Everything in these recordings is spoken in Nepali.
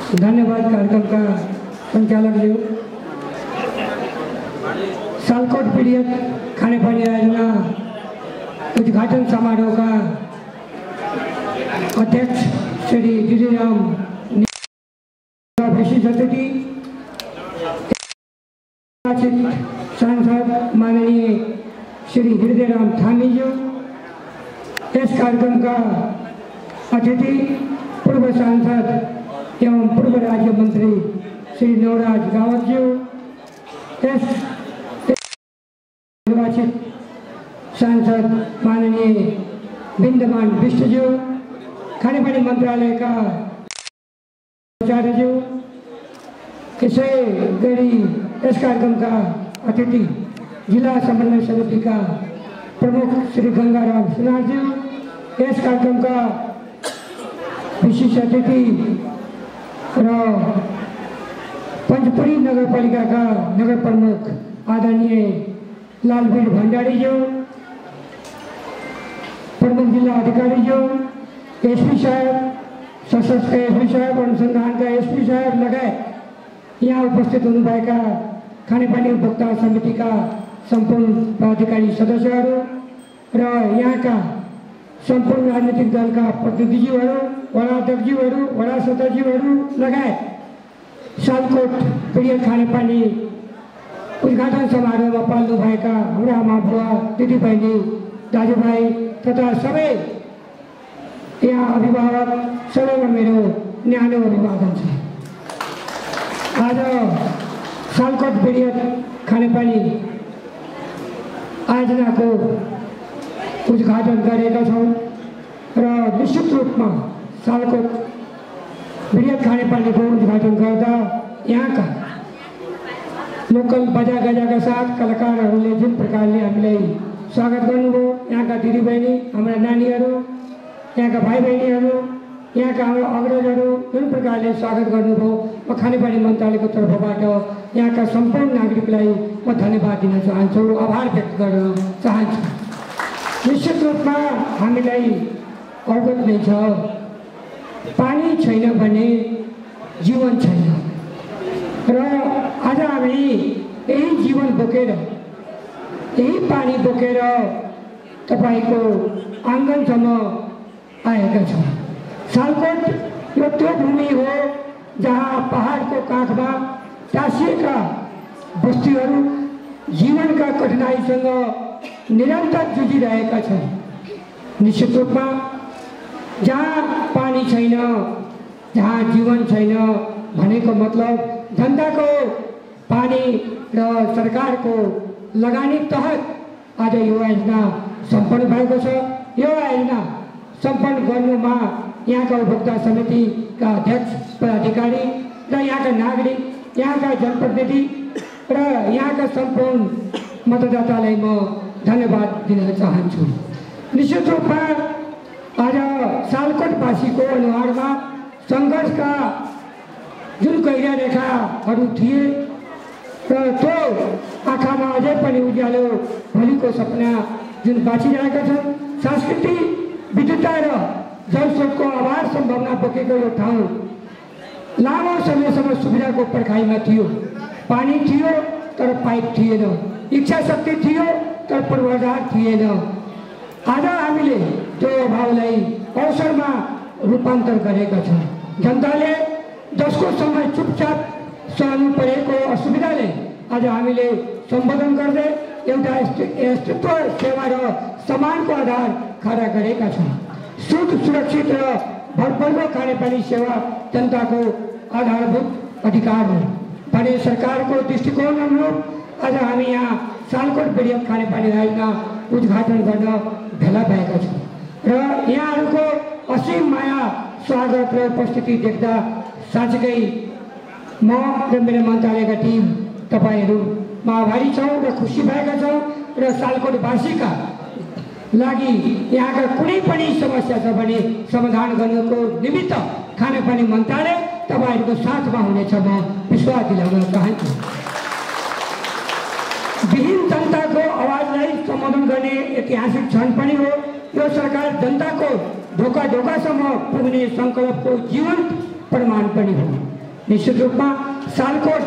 धन्यवाद कार्यक्रमका सञ्चालकज्यू। सालकोट पीडित खानेपानी आयोजना उद्घाटन समारोहका अध्यक्ष श्री गिरिराम विशिष्ट अतिथि सांसद माननीय श्री हृदयराम थामीज्यू, इस कार्यक्रम का अतिथि पूर्व सांसद एवं पूर्व राज्य मंत्री श्री नवराज गावतज्यू, इस निर्वाचित सांसद माननीय बिंदमान विष्टज्यू, खानेपानी मंत्रालय का आचार्यज्यू, इसे गरी इस कार्यक्रम का अतिथि जिला समन्वय समिति का प्रमुख श्री गंगाराम सुनार जी, इस कार्यक्रम का विशिष्ट अतिथि र पंचपुरी नगरपालिका का नगर प्रमुख आदरणीय लालवीर भंडारी जी, प्रमुख जिला अधिकारी जो, एसपी साहब, सशस्त्र एसपी साहब, अनुसंधान का एसपी साहब लगायत यहाँ उपस्थित हुनुभएका खानेपानी उपभोक्ता समिति का संपूर्ण पदाधिकारी सदस्यहरू र यहाँका संपूर्ण राजनीतिक दल का प्रतिनिधिज्यूहरू, वडा अध्यक्षज्यूहरू, वडा सदस्यज्यूहरू लगायत सालकोट पीडित खानेपानी उद्घाटन समारोहमा पाल्नुभएका हाम्रा आमा बुवा, दिदीबहिनी, दाजुभाइ तथा सबै यहाँ अभिभावक सबैमा मेरो न्यानो अभिवादन छ। आज सालकोट पीडित खानेपानी आयोजनाको उद्घाटन गरेका छौँ र निश्चित रूपमा सालकोट पीडित खानेपानीको उद्घाटन गर्दा यहाँका लोकल बजा गजाका साथ कलाकारहरूले जुन प्रकारले हामीलाई स्वागत गर्नुभयो, यहाँका दिदीबहिनी, हाम्रा नानीहरू, यहाँका भाइ बहिनीहरू, यहाँका हाम्रो अग्रजहरू जुन प्रकारले स्वागत गर्नुभयो, म खानेपानी मन्त्रालयको तर्फबाट यहाँका सम्पूर्ण नागरिकलाई म धन्यवाद दिन चाहन्छु, आभार व्यक्त गर्न चाहन्छु। निश्चित रूपमा हामीलाई अवगत नै छ, पानी छैन भने जीवन छैन र आज हामी यही जीवन बोकेर, यही पानी बोकेर तपाईको आँगनसम्म आएका छौँ। सालकोट यो त्यो भूमि हो जहाँ पहाडको काखमा टाँसिएका बस्तीहरू जीवनका कठिनाइसँग निरन्तर जुझिरहेका छन्। निश्चित रूपमा जहाँ पानी छैन, जहाँ जीवन छैन भनेको मतलब जनताको पानी र सरकारको लगानी तहत आज यो आयोजना सम्पन्न भएको छ। यो आयोजना सम्पन्न गर्नुमा यहाँका उपभोक्ता समितिका अध्यक्ष, पदाधिकारी र यहाँका नागरिक, यहाँका जनप्रतिनिधि र यहाँका सम्पूर्ण मतदातालाई म धन्यवाद दिन चाहन्छु। निश्चित रूपमा आज सालकोटवासीको अनुहारमा सङ्घर्षका जुन गहिरा रेखाहरू थिए र त्यो आँखामा अझै पनि उज्यालो भोलिको सपना जुन बाँचिरहेका छन्। संस्कृति, विद्युतता र जलस्रोतको अभाव सम्भावना बोकेको यो ठाउँ लामो समयसम्म सुविधाको पर्खाइमा थियो। पानी थियो तर पाइप थिएन, इच्छा शक्ति थियो तर पूर्वाधार थिएन। आज हामीले त्यो अभावलाई अवसरमा रूपान्तर गरेका छौँ। जनताले जसको समय चुपचाप सहनु परेको असुविधाले आज हामीले सम्बोधन गर्दै एउटा अस्तित्व, सेवा र सम्मानको आधार खडा गरेका छौँ। शुद्ध, सुरक्षित र भरपर्दो खानेपानी सेवा जनताको आधारभूत अधिकार हो भने सरकारको दृष्टिकोण अनुरूप आज हामी यहाँ सालकोट पीडित खानेपानी आयोजना उद्घाटन गर्न भेला भएका छौँ र यहाँहरूको असीम माया, स्वागत र उपस्थिति देख्दा साँच्चै म र मेरो मन्त्रालयका टिम तपाईँहरूमा आभारी छौँ र खुसी भएका छौँ र सालकोटवासीका लागि यहाँका कुनै पनि समस्या छ भने समाधान गर्नको निमित्त खानेपानी मन्त्रालय तपाईँहरूको साथमा हुनेछ, म विश्वास दिलाउन चाहन्छु। विहीन जनताको आवाजलाई सम्बोधन गर्ने ऐतिहासिक क्षण पनि हो। यो सरकार जनताको ढोका ढोकासम्म पुग्ने सङ्कल्पको जीवन्त प्रमाण पनि हो। निश्चित रूपमा सालकोट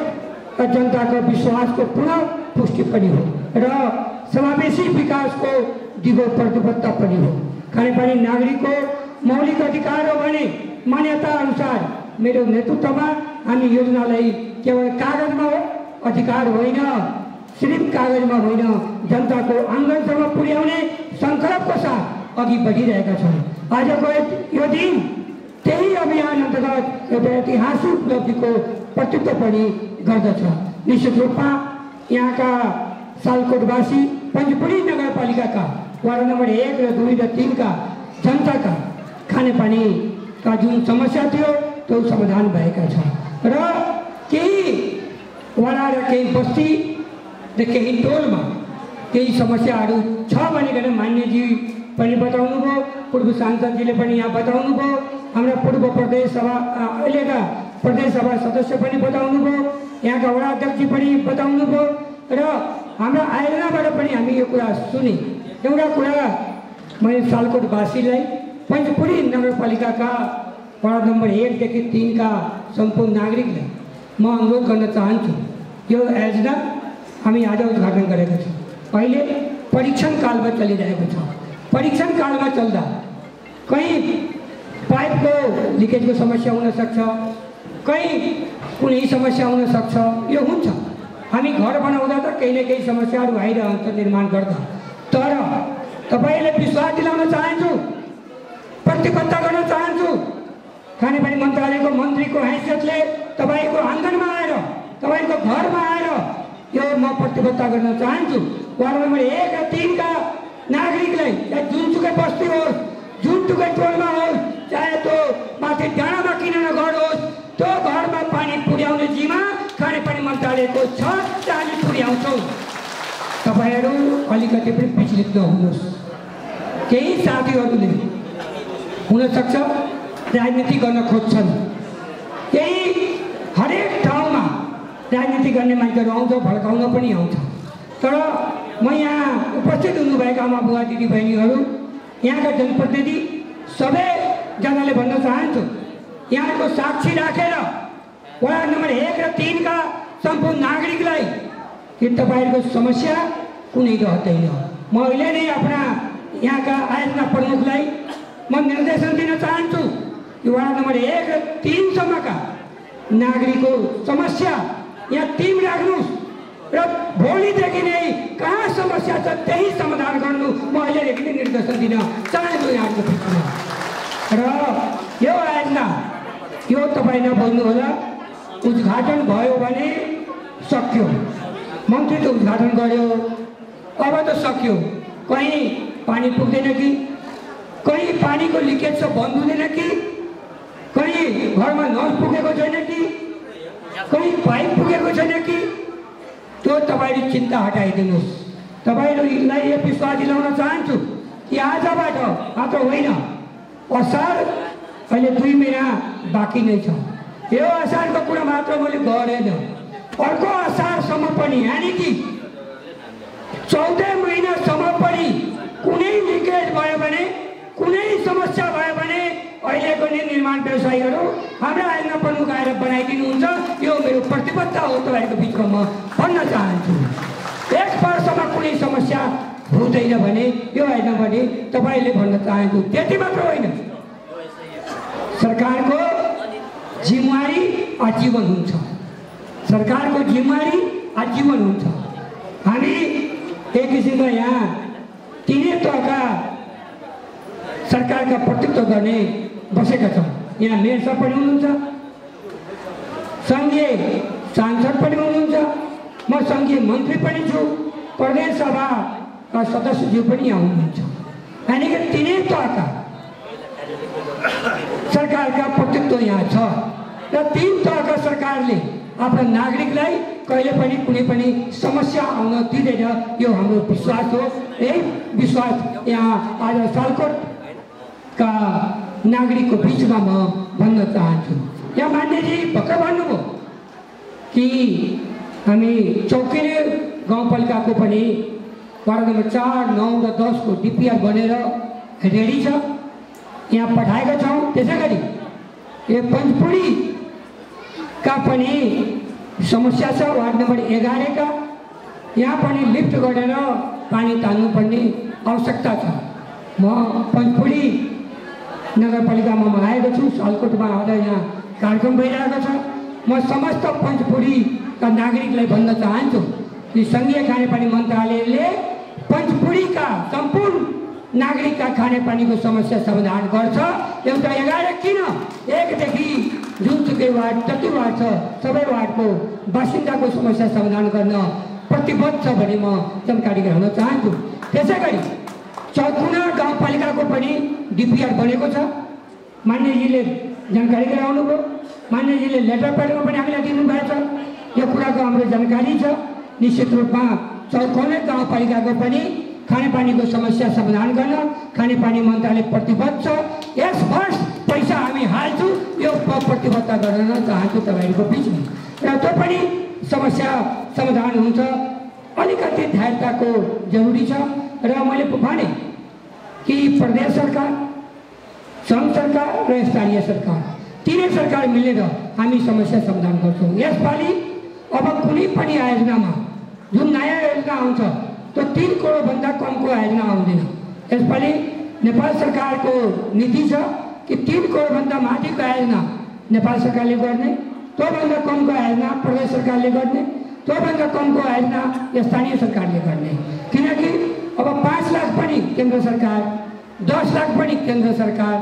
जनताको विश्वासको पुनः पुष्टि पनि हो र समावेशी विकासको दिगो प्रतिबद्धता पनि हो। खानेपानी नागरिकको मौलिक अधिकार हो भने मान्यता अनुसार मेरो नेतृत्वमा हामी योजनालाई केवल कागजमा हो अधिकार होइन, सिर्फ कागजमा होइन, जनताको आँगनसम्म पुर्याउने सङ्कल्पको साथ अघि बढिरहेका छौँ। आजको यो दिन त्यही अभियान अन्तर्गत एउटा ऐतिहासिक उपलब्धिको प्रतित्व पनि गर्दछ। निश्चित रूपमा यहाँका सालकोटवासी पञ्चपुरी नगरपालिकाका वार्ड नम्बर 1 र 2 र 3 का जनताका खानेपानीका जुन समस्या थियो त्यो समाधान भएका छ र केही वडा र केही बस्ती र केही टोलमा केही समस्याहरू छ भनेर मान्यजी पनि बताउनु भयो, पूर्व सांसदजीले पनि यहाँ बताउनु भयो, हाम्रा पूर्व प्रदेश सभा अहिलेका प्रदेश सभा सदस्य पनि बताउनु भयो, यहाँका वडा अध्यक्ष पनि बताउनु भयो र हाम्रा आयोजनाबाट पनि हामी यो कुरा सुने। एउटा कुरा मैले सालकोटवासीलाई पञ्चपुरी नगरपालिकाका वार्ड नम्बर 1 देखि 3 का सम्पूर्ण नागरिकलाई म अनुरोध गर्न चाहन्छु। यो योजना हामी आज उद्घाटन गरेका छौँ। अहिले परीक्षण कालमा चलिरहेको छ। परीक्षण कालमा चल्दा कहीँ पाइपको लिकेजको समस्या हुन सक्छ, कहीँ कुनै समस्या हुन सक्छ, यो हुन्छ। हामी घर बनाउँदा त केही न केही समस्याहरू आइरहन्छ निर्माण गर्दा, तर तपाईँले विश्वास दिलाउन चाहन्छु, प्रतिबद्धता गर्न चाहन्छु। खानेपानी मन्त्रालयको मन्त्रीको हैसियतले तपाईँको आँगनमा आएर, तपाईँको घरमा आएर यो म प्रतिबद्धता गर्न चाहन्छु। वार्ड नम्बर 1 र 3 का नागरिकलाई चाहे जुनसुकै बस्ती होस्, जुनसुकै टोलमा होस्, चाहे त्यो माथि डाँडामा किन घर होस्, त्यो घरमा पानी पुर्याउने जिम्मा खानेपानी मन्त्रालयको छ र हामी पुर्याउँछौँ। तपाईँहरू अलिकति पनि विचलित नहुनुहोस्। केही साथीहरूले हुनसक्छ राजनीति गर्न खोज्छन्, केही हरेक ठाउँमा राजनीति गर्ने मान्छेहरू आउँछ, भड्काउन पनि आउँछ। तर म यहाँ उपस्थित हुनुभएका आमा बुवा दिदी बहिनीहरू, यहाँका जनप्रतिनिधि सबैजनाले भन्न चाहन्छु, यहाँको साक्षी राखेर वार्ड नम्बर 1 र 3 का सम्पूर्ण नागरिकलाई कि तपाईँहरूको समस्या कुनै रहँदैन। म अहिले नै आफ्ना यहाँका आयोजना प्रमुखलाई म निर्देशन दिन चाहन्छु कि वार्ड नम्बर 1 र 3 सम्मका नागरिकको समस्या यहाँ टिम राख्नुहोस् र भोलिदेखि नै कहाँ समस्या छ त्यही समाधान गर्नु म अहिलेदेखि नै निर्देशन दिन चाहन्छु यहाँको बिचमा। र यो आयोजना यो तपाईँ नभन्नु होला, उद्घाटन भयो भने सक्यो, मन्त्रीले उद्घाटन गर्यो, अब त सक्यो। कहीँ पानी पुग्दैन कि, कहीँ पानीको लिकेज छ बन्द हुँदैन कि, कहीँ घरमा नल पुगेको छैन कि, कहीँ पाइप पुगेको छैन कि, त्यो तपाईँले चिन्ता हटाइदिनुहोस्। तपाईँहरूलाई यो विश्वास दिलाउन चाहन्छु कि आजबाट मात्र होइन, असार अहिले 2 महिना बाँकी नै छ। यो असारको कुरा मात्र मैले गरेन, अर्को असारसम्म पनि यानि कि 14 महिनासम्म पनि कुनै लिकेज भयो भने, कुनै समस्या भयो भने अहिलेको निर्माण व्यवसायीहरू हाम्रा आयोजना प्रमुख आएर बनाइदिनुहुन्छ। यो मेरो प्रतिबद्धता हो तपाईँहरूको बिचमा म भन्न चाहन्छु। 1 वर्षमा कुनै समस्या हुँदैन भने यो आयोजना भने तपाईँले भन्न चाहन्छु। त्यति मात्र होइन, सरकारको जिम्मेवारी आजीवन हुन्छ, सरकारको जिम्मेवारी आजीवन हुन्छ। हामी एक किसिममा यहाँ 3 तहका सरकारका प्रतिनिधित्व गर्ने बसेका छौँ। यहाँ मेयर साहब पनि हुनुहुन्छ, सङ्घीय सांसद पनि हुनुहुन्छ, म सङ्घीय मन्त्री पनि छु, प्रदेश सभाका सदस्यज्यू पनि यहाँ हुनुहुन्छ। यानि कि 3 तहका सरकारका प्रतिनिधित्व यहाँ छ र 3 तहका सरकारले आफ्ना नागरिकलाई कहिले पनि कुनै पनि समस्या आउन दिँदैन, यो हाम्रो विश्वास हो। यही विश्वास यहाँ आज सालकोटका नागरिकको बिचमा म भन्न चाहन्छु। यहाँ मान्यजी भर्खर भन्नुभयो कि हामी चौकेरे गाउँपालिकाको पनि वार्ड नम्बर 4, 9 र 10 को डिपिआर बनेर रेडी छ, यहाँ पठाएका छौँ। त्यसै गरी यो पञ्चपुरीका पनि समस्या छ। वार्ड नम्बर 11 का यहाँ पनि लिफ्ट गरेर पानी तान्नुपर्ने आवश्यकता छ। म पञ्चपुडी नगरपालिकामा म आएको छु। सालकोटमा आज यहाँ कार्यक्रम भइरहेको छ। म समस्त पञ्चपुडीका नागरिकलाई भन्न चाहन्छु कि सङ्घीय खानेपानी मन्त्रालयले पञ्चपुडीका सम्पूर्ण नागरिकका खानेपानीको समस्या समाधान गर्छ। एउटा 11 किन 1 देखि जुनसुकै वार्ड जति वार्ड छ सबै वार्डको बासिन्दाको समस्या समाधान गर्न प्रतिबद्ध छ भन्ने म जानकारी गराउन चाहन्छु। त्यसै गरी चौकुना गाउँपालिकाको पनि डिपिआर बनेको छ। मान्यजीले जानकारी गराउनु भयो। मान्यजीले लेटर पेडमा पनि हामीलाई दिनुभएको छ। यो कुराको हाम्रो जानकारी छ। निश्चित रूपमा चौकुना गाउँपालिकाको पनि खानेपानीको समस्या समाधान गर्न खानेपानी मन्त्रालय प्रतिबद्ध छ। यस वर्ष पैसा हामी हाल्छौँ यो प्रतिबद्धता गर्न चाहन्छु तपाईँहरूको बिचमा र त्यो पनि समस्या समाधान हुन्छ। अलिकति धैर्यताको जरुरी छ र मैले भने कि प्रदेश सरकार, सङ्घ सरकार र स्थानीय सरकार तीनै सरकार मिलेर हामी समस्या समाधान गर्छौँ। यसपालि अब कुनै पनि आयोजनामा जुन नयाँ योजना आउँछ त्यो 3 करोडभन्दा कमको आयोजना आउँदैन। यसपालि नेपाल सरकारको नीति छ कि 3 करोडभन्दा माथिको आयोजना नेपाल सरकारले गर्ने, त्योभन्दा कमको आयोजना प्रदेश सरकारले गर्ने, त्योभन्दा कमको आयोजना स्थानीय सरकारले गर्ने। किनकि अब 5 लाख पनि केन्द्र सरकार, 10 लाख पनि केन्द्र सरकार,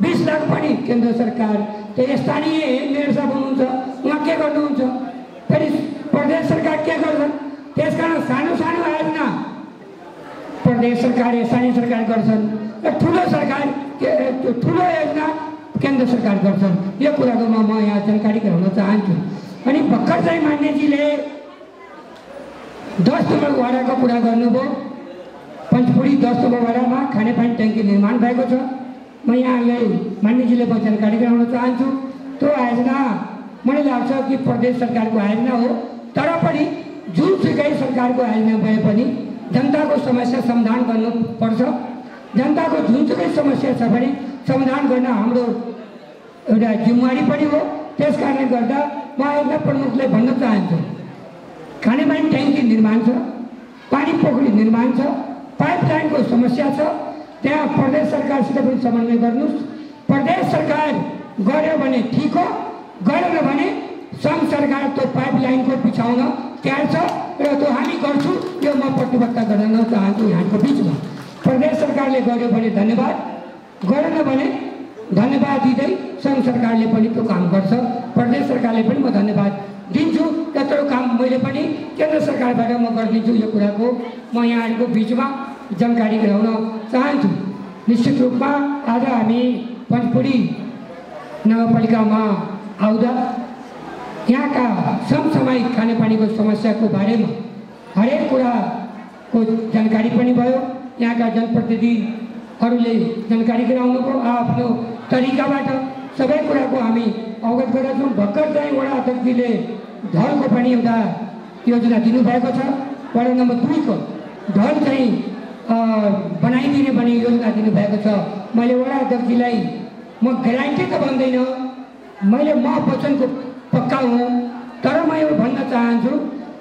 20 लाख पनि केन्द्र सरकार। त्यो स्थानीय मेयर साहब हुनुहुन्छ, उहाँ के गर्नुहुन्छ, फेरि प्रदेश सरकार के गर्छन्। त्यसकारण सानो सानो आयोजना प्रदेश सरकार स्थानीय सरकार गर्छन् र ठुलो सरकार ठुलो योजना केन्द्र सरकार गर्छन्। यो कुराको म यहाँ जानकारी गराउन चाहन्छु। अनि भर्खर चाहिँ मान्यजीले 10 नम्बर वडाको कुरा गर्नुभयो। पञ्चपुडी 10 नम्बर वडामा खानेपानी ट्याङ्की निर्माण भएको छ। म यहाँलाई मान्यजीले म जानकारी गराउन चाहन्छु। त्यो आयोजना मलाई लाग्छ कि प्रदेश सरकारको आयोजना हो, तर पनि जुनसुकै सरकारको आयोजना भए पनि जनताको समस्या समाधान गर्नुपर्छ। जनताको जुनसुकै समस्या छ भने समाधान गर्न हाम्रो एउटा जिम्मेवारी पनि हो। त्यस कारणले गर्दा म एउटा प्रमुखलाई भन्न चाहन्छु, खानेपानी ट्याङ्की निर्माण छ, पानी पोखरी निर्माण छ, पाइपलाइनको समस्या छ, त्यहाँ प्रदेश सरकारसित पनि समन्वय गर्नुहोस्। प्रदेश सरकार गर्यो भने ठिक हो, गरेन भने सङ्घ सरकार त्यो पाइपलाइनको बिछाउन तयार छ र त्यो हामी गर्छौँ। यो म प्रतिबद्धता गर्न चाहन्छु यहाँको बिचमा। प्रदेश सरकारले गर्यो भने धन्यवाद, गरेन भने धन्यवाद दिँदै सङ्घ सरकारले पनि त्यो काम गर्छ। प्रदेश सरकारले पनि म धन्यवाद दिन्छु। त्यत्रो काम मैले पनि केन्द्र सरकारबाट म गरिदिन्छु। यो कुराको म यहाँहरूको बिचमा जानकारी गराउन चाहन्छु। निश्चित रूपमा आज हामी पञ्चपुडी नगरपालिकामा आउँदा यहाँका समसामयिक खानेपानीको समस्याको बारेमा हरेक कुराको जानकारी पनि भयो। यहाँका जनप्रतिनिधिहरूले जानकारी गराउनुभयो आफ्नो तरिकाबाट। सबै कुराको हामी अवगत गरेका छौँ। भर्खर चाहिँ वडा अध्यक्षजीले ढलको पनि एउटा योजना दिनुभएको छ। वडा नम्बर 2 को ढल चाहिँ बनाइदिने भन्ने योजना दिनुभएको छ। मैले वडा अध्यक्षजीलाई म ग्यारेन्टी त भन्दैन, मैले म वचनको पक्का हुँ, तर म यो भन्न चाहन्छु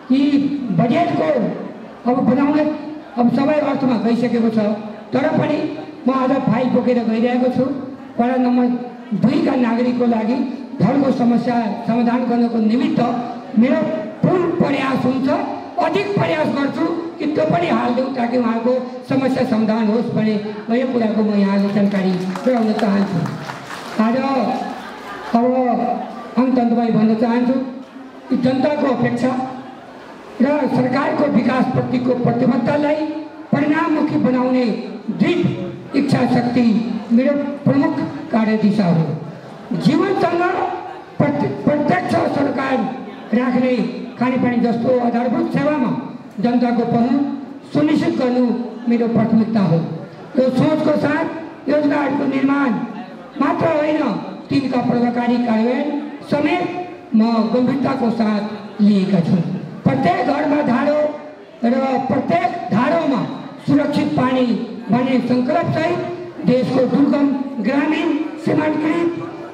कि बजेटको अब बनाउने अब सबै अर्थमा गइसकेको छ, तर पनि म आज फाइल बोकेर गइरहेको छु। वडा नम्बर 2 का नागरिकको लागि ढलको समस्या समाधान गर्नको निमित्त मेरो पूर्ण प्रयास हुन्छ। अधिक प्रयास गर्छु कि त्यो पनि हालिदिउँ ताकि उहाँको समस्या समाधान होस् भने यो कुराको म यहाँलाई जानकारी गराउन चाहन्छु। आज अब अन्तमा भन्न चाहन्छु कि जनताको अपेक्षा र सरकारको विकासप्रतिको प्रतिबद्धतालाई परिणाममुखी बनाउने दृढ इच्छा शक्ति मेरो प्रमुख कार्यदिशा हो। जीवनसँग प्रत्यक्ष सरकार राख्ने खानेपानी जस्तो आधारभूत सेवामा जनताको पहुँच सुनिश्चित गर्नु मेरो प्राथमिकता हो। यो सोचको साथ योजनाहरूको निर्माण मात्र होइन, तिनका प्रभावकारी कार्यान्वयन समेत म गम्भीरताको साथ लिएका छु। प्रत्येक घरमा धारो र प्रत्येक धारोमा सुरक्षित पानी भन्ने सङ्कल्पसहित देशको दुर्गम ग्रामीण सीमान्तकृत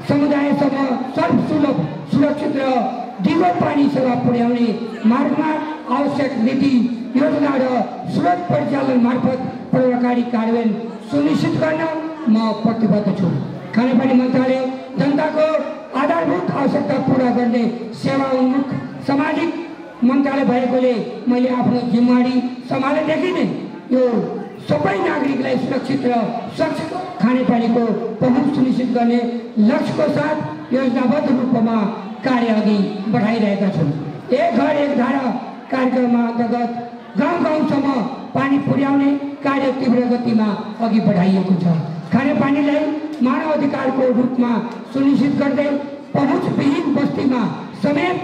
समुदायसम्म सर्वसुलभ सुरक्षित सुरक्षित र दिगो पानी सेवा पुर्याउने मार्गमा आवश्यक नीति योजना र स्रोत परिचालन मार्फत प्रभावकारी कार्यान्वयन सुनिश्चित गर्न म प्रतिबद्ध छु। खानेपानी मन्त्रालय जनताको आधारभूत आवश्यकता पूरा गर्ने सेवा उन्मुख सामाजिक मन्त्रालय भएकोले मैले आफ्नो जिम्मेवारी सम्हालेदेखि नै यो सबै नागरिकलाई सुरक्षित र स्वच्छ खानेपानीको पहुँच सुनिश्चित गर्ने लक्ष्यको साथ योजनाबद्ध रूपमा कार्य अघि बढाइरहेका छौँ। एक घर एक धारा कार्यक्रममा अन्तर्गत गाउँ गाउँसम्म पानी पुर्याउने कार्य तीव्र गतिमा अघि बढाइएको छ। खानेपानीलाई मानव अधिकारको रूपमा सुनिश्चित गर्दै पहुँचविहीन बस्तीमा समेत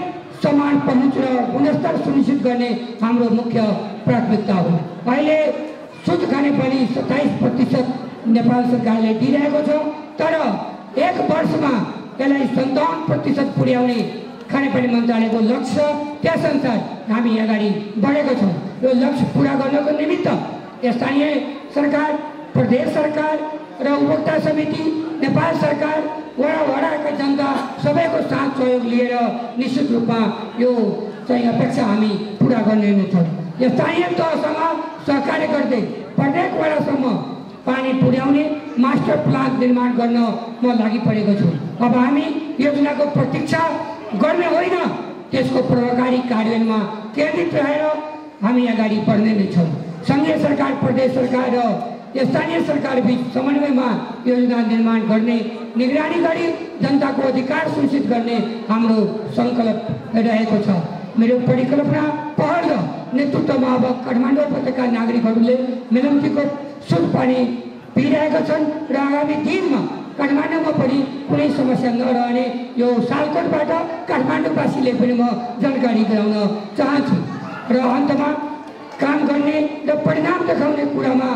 समान पहुँच र गुणस्तर सुनिश्चित गर्ने हाम्रो मुख्य प्राथमिकता हो। अहिले शुद्ध खानेपानी 27% नेपाल सरकारले दिइरहेको छ, तर एक वर्षमा यसलाई 57% पुर्याउने खानेपानी मन्त्रालयको लक्ष्य त्यसअनुसार हामी अगाडि बढेको छौँ। यो लक्ष्य पुरा गर्नको निमित्त स्थानीय सरकार, प्रदेश सरकार र उपभोक्ता समिति, नेपाल सरकार, वडाका जनता सबैको साथ सहयोग लिएर निश्चित रूपमा यो चाहिँ अपेक्षा हामी पुरा गर्ने नै छौँ। स्थानीय तहसँग सहकार्य गर्दै प्रत्येक वडासम्म पानी पुर्याउने मास्टर प्लान निर्माण गर्न म लागि परेको छु। अब हामी योजनाको प्रतीक्षा गर्ने होइन, त्यसको प्रभावकारी कार्यान्वयनमा केन्द्रित रहेर हामी अगाडि बढ्ने नै छौँ। सङ्घीय सरकार, प्रदेश सरकार र स्थानीय सरकार बीच समन्वयमा योजना निर्माण गर्ने, निगरानी गरी जनताको अधिकार सुनिश्चित गर्ने हाम्रो सङ्कल्प रहेको छ। मेरो परिकल्पना, पहल र नेतृत्वमा अब काठमाडौँ उपत्यका नागरिकहरूले मेलम्चीको शुद्ध पानी पिइरहेका छन् र आगामी दिनमा काठमाडौँमा पनि कुनै समस्या नरहने यो सालकोटबाट काठमाडौँवासीले पनि म जानकारी गराउन चाहन्छु। र अन्तमा काम गर्ने र परिणाम देखाउने कुरामा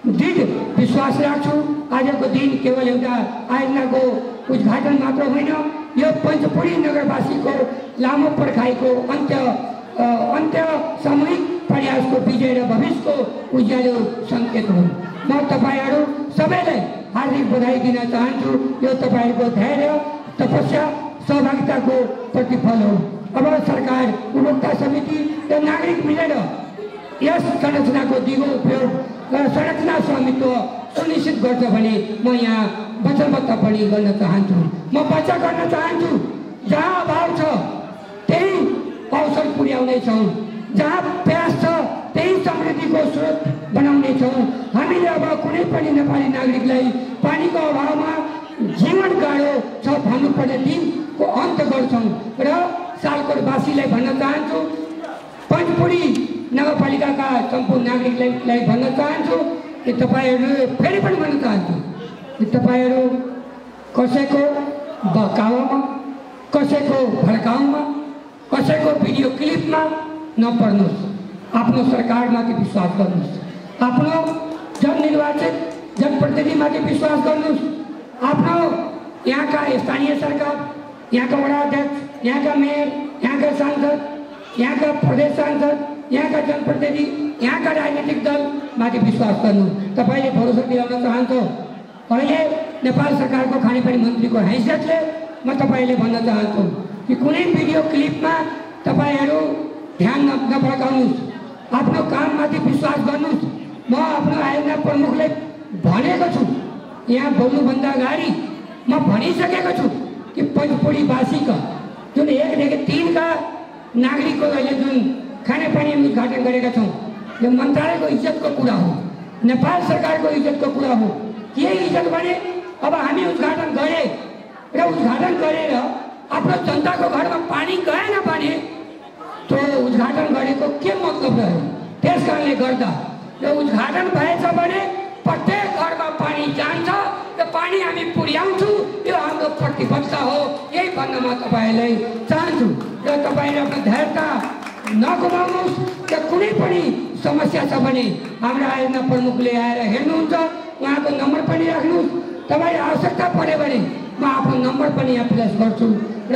दृढ विश्वास राख्छु। आजको दिन केवल एउटा आयोजनाको उद्घाटन मात्र होइन, यो पञ्चपुरी नगरवासीको लामो पर्खाइको अन्त्य सामूहिक प्रयासको विजय र भविष्यको उज्यालो सङ्केत हो। म तपाईँहरू सबैलाई हार्दिक बधाई दिन चाहन्छु। यो तपाईँहरूको धैर्य, तपस्या, सहभागिताको प्रतिफल हो। अब सरकार, उपभोक्ता समिति र नागरिक मिलेर यस संरचनाको दिगो उपयोग र संरचना स्वामित्व सुनिश्चित गर्छ भने म यहाँ वचनबद्ध पनि गर्न चाहन्छु। म बच्चा गर्न चाहन्छु। जहाँ अभाव छ त्यही अवसर पुर्याउनेछौँ, जहाँ प्यास छ त्यही समृद्धिको स्रोत बनाउनेछौँ। हामीले अब कुनै पनि नेपाली नागरिकलाई पानीको अभावमा जीवन गाह्रो छ भन्नुपर्ने दिनको अन्त गर्छौँ। र सालकोटवासीलाई भन्न चाहन्छु, पञ्चपुरी नगरपालिकाका सम्पूर्ण नागरिकलाई भन्न चाहन्छु कि तपाईँहरू फेरि पनि भन्न चाहन्छु कि तपाईँहरू कसैको बहकावामा, कसैको भड्काउमा, कसैको भिडियो क्लिपमा नपर्नुहोस्। आफ्नो सरकारमाथि विश्वास गर्नुहोस्। आफ्नो जननिर्वाचित जनप्रतिनिधिमाथि विश्वास गर्नुहोस्। आफ्नो यहाँका स्थानीय सरकार, यहाँका वडा अध्यक्ष, यहाँका मेयर, यहाँका सांसद, यहाँका प्रदेश सांसद, यहाँका जनप्रतिनिधि, यहाँका राजनीतिक दलमाथि विश्वास गर्नु। तपाईँले भरोसा दिलाउन चाहन्छु। अहिले नेपाल सरकारको खानेपानी मन्त्रीको हैसियतले म तपाईँले भन्न चाहन्छु कि कुनै भिडियो क्लिपमा तपाईँहरू ध्यान नभड्काउनुहोस्। आफ्नो काममाथि विश्वास गर्नुहोस्। म आफ्नो आयोजना प्रमुखले भनेको छु, यहाँ बोल्नुभन्दा अगाडि म भनिसकेको छु कि पञ्चपुरीवासीका जुन 1 देखि 3 का नागरिकको अहिले जुन खानेपानी उद्घाटन गरेका छौँ, यो मन्त्रालयको इज्जतको कुरा हो, नेपाल सरकारको इज्जतको कुरा हो। के इज्जत भने अब हामी उद्घाटन गरे र उद्घाटन गरेर आफ्नो जनताको घरमा पानी गएन भने त्यो उद्घाटन गरेको के मतलब रह्यो? त्यस कारणले गर्दा यो उद्घाटन भएछ भने प्रत्येक घरमा पानी जान्छ र पानी हामी पुर्याउँछौँ। यो हाम्रो प्रतिबद्धता हो। यही भन्न म तपाईँलाई चाहन्छु। र तपाईँले आफ्नो धैर्यता नगुमाउनुहोस्। र कुनै पनि समस्या छ भने हाम्रा आयोजना प्रमुखले आएर हेर्नुहुन्छ, उहाँको नम्बर पनि राख्नुहोस्। तपाईँ आवश्यकता पऱ्यो भने म आफ्नो नम्बर पनि यहाँ प्लेस गर्छु र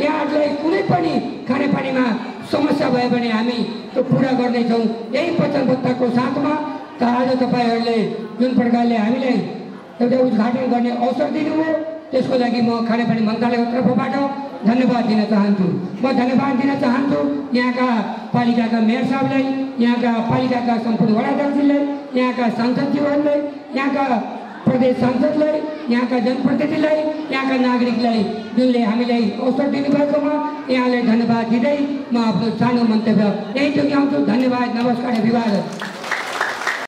यहाँहरूलाई कुनै पनि खानेपानीमा समस्या भयो भने हामी त्यो पुरा गर्नेछौँ। यही वचनबद्धताको साथमा त आज तपाईँहरूले जुन प्रकारले हामीलाई एउटा उद्घाटन गर्ने अवसर दिनुभयो, त्यसको लागि म खानेपानी मन्त्रालयको तर्फबाट धन्यवाद दिन चाहन्छु। म धन्यवाद दिन चाहन्छु यहाँका पालिकाका मेयर साहबलाई, यहाँका पालिकाका सम्पूर्ण वडाध्यक्षलाई, यहाँका सांसदज्यूहरूलाई, यहाँका प्रदेश सांसदलाई, यहाँका जनप्रतिनिधिलाई, यहाँका नागरिकलाई जुनले हामीलाई अवसर दिनुभएकोमा यहाँलाई धन्यवाद दिँदै म आफ्नो सानो मन्तव्य यही टुङ्ग्याउँछु। धन्यवाद, नमस्कार, अभिवादन।